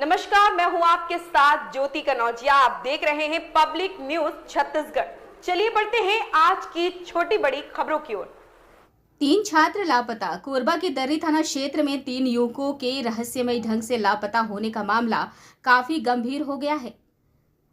नमस्कार, मैं हूं आपके साथ ज्योति कनौजिया। आप देख रहे हैं पब्लिक न्यूज छत्तीसगढ़। चलिए बढ़ते हैं आज की छोटी बड़ी खबरों की ओर। 3 छात्र लापता। कोरबा के दर्री थाना क्षेत्र में 3 युवकों के रहस्यमय ढंग से लापता होने का मामला काफी गंभीर हो गया है।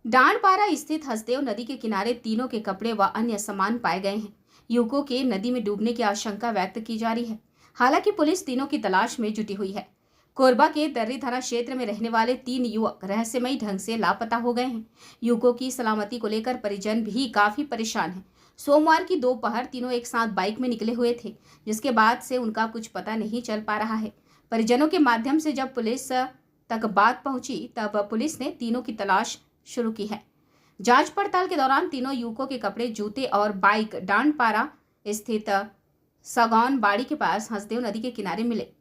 डांडपारा स्थित हसदेव नदी के किनारे तीनों के कपड़े व अन्य सामान पाए गए हैं। युवकों के नदी में डूबने की आशंका व्यक्त की जा रही है। हालांकि पुलिस तीनों की तलाश में जुटी हुई है। कोरबा के दर्री थाना क्षेत्र में रहने वाले 3 युवक रहस्यमयी ढंग से लापता हो गए हैं। युवकों की सलामती को लेकर परिजन भी काफी परेशान हैं। सोमवार की दोपहर तीनों एक साथ बाइक में निकले हुए थे, जिसके बाद से उनका कुछ पता नहीं चल पा रहा है। परिजनों के माध्यम से जब पुलिस तक बात पहुंची, तब पुलिस ने तीनों की तलाश शुरू की है। जांच पड़ताल के दौरान तीनों युवकों के कपड़े, जूते और बाइक डांडपारा स्थित सगौन बाड़ी के पास हसदेव नदी के किनारे मिले।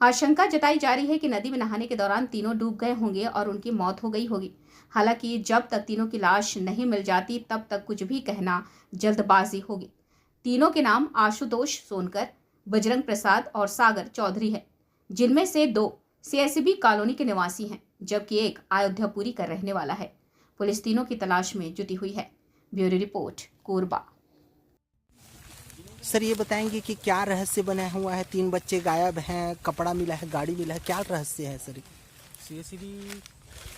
आशंका जताई जा रही है कि नदी में नहाने के दौरान तीनों डूब गए होंगे और उनकी मौत हो गई होगी। हालांकि जब तक तीनों की लाश नहीं मिल जाती, तब तक कुछ भी कहना जल्दबाजी होगी। तीनों के नाम आशुतोष सोनकर, बजरंग प्रसाद और सागर चौधरी है, जिनमें से 2 सीएसबी कॉलोनी के निवासी हैं, जबकि एक अयोध्यापुरी का रहने वाला है। पुलिस तीनों की तलाश में जुटी हुई है। Bureau report, Korba. सर, ये बताएंगे कि क्या रहस्य बना हुआ है? 3 बच्चे गायब हैं, कपड़ा मिला है, गाड़ी मिला है, क्या रहस्य है सर? सीएसडी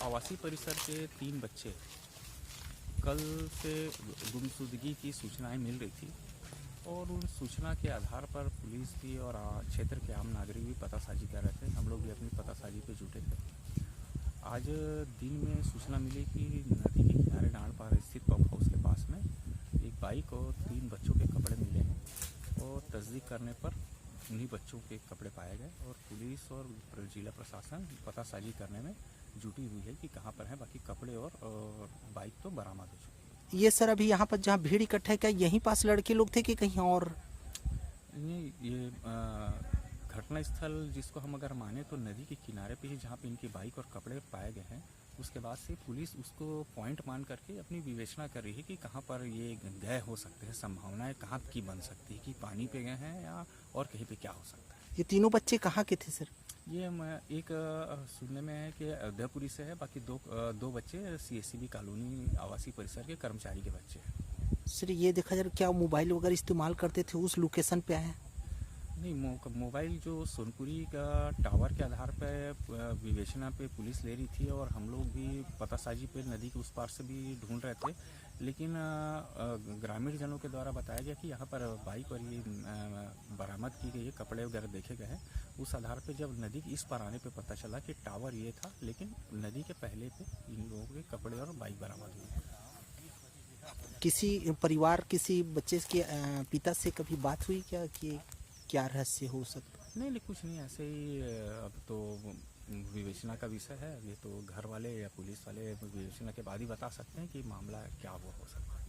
आवासीय परिसर के 3 बच्चे कल से गुमशुदगी की सूचनाएं मिल रही थी और उन सूचना के आधार पर पुलिस भी और क्षेत्र के आम नागरिक भी पतासाजी कर रहे थे। हम लोग भी अपनी पतासाजी पे जुटे थे। आज दिन में सूचना मिली कि नदी के किनारे डांडपारा स्थित पंप हाउस के पास में एक बाइक और 3 बच्चों के कपड़े मिले हैं और तस्दीक करने पर उन्हीं बच्चों के कपड़े पाए गए और पुलिस और जिला प्रशासन पतासाजी करने में जुटी हुई है कि कहाँ पर है। बाकी कपड़े और बाइक तो बरामद हो चुकी है। ये सर, अभी यहाँ पर जहाँ भीड़ इकट्ठा है, क्या यहीं पास लड़के लोग थे कि कहीं और? ये घटना स्थल जिसको हम अगर माने तो नदी के किनारे पे ही जहाँ पे इनकी बाइक और कपड़े पाए गए हैं। उसके बाद से पुलिस उसको पॉइंट मान करके अपनी विवेचना कर रही है कि कहाँ पर ये गए हो सकते हैं, संभावनाएं कहाँ की बन सकती है कि पानी पे गए हैं या और कहीं पे क्या हो सकता है। ये तीनों बच्चे कहाँ के थे सर? ये एक सुनने में है कि अयोध्यापुरी से है, बाकी दो बच्चे सीएसबी कॉलोनी आवासीय परिसर के कर्मचारी के बच्चे हैं। सर, ये देखा जा रहा, क्या मोबाइल वगैरह इस्तेमाल करते थे? उस लोकेशन पे आए? नहीं, मोबाइल जो सोनपुरी का टावर के आधार पर विवेचना पे पुलिस ले रही थी और हम लोग भी पतासाजी पे नदी के उस पार से भी ढूंढ रहे थे। लेकिन ग्रामीण जनों के द्वारा बताया गया कि यहाँ पर बाइक और ये बरामद की गई, कपड़े वगैरह देखे गए हैं। उस आधार पे जब नदी के इस पार आने पे पता चला कि टावर ये था, लेकिन नदी के पहले पे इन लोगों के कपड़े और बाइक बरामद हुई। किसी परिवार, किसी बच्चे के पिता से कभी बात हुई क्या कि क्या रहस्य हो सकता? नहीं, कुछ नहीं, ऐसे ही अब तो विवेचना का विषय है। ये तो घर वाले या पुलिस वाले विवेचना के बाद ही बता सकते हैं कि मामला क्या वो हो सकता है।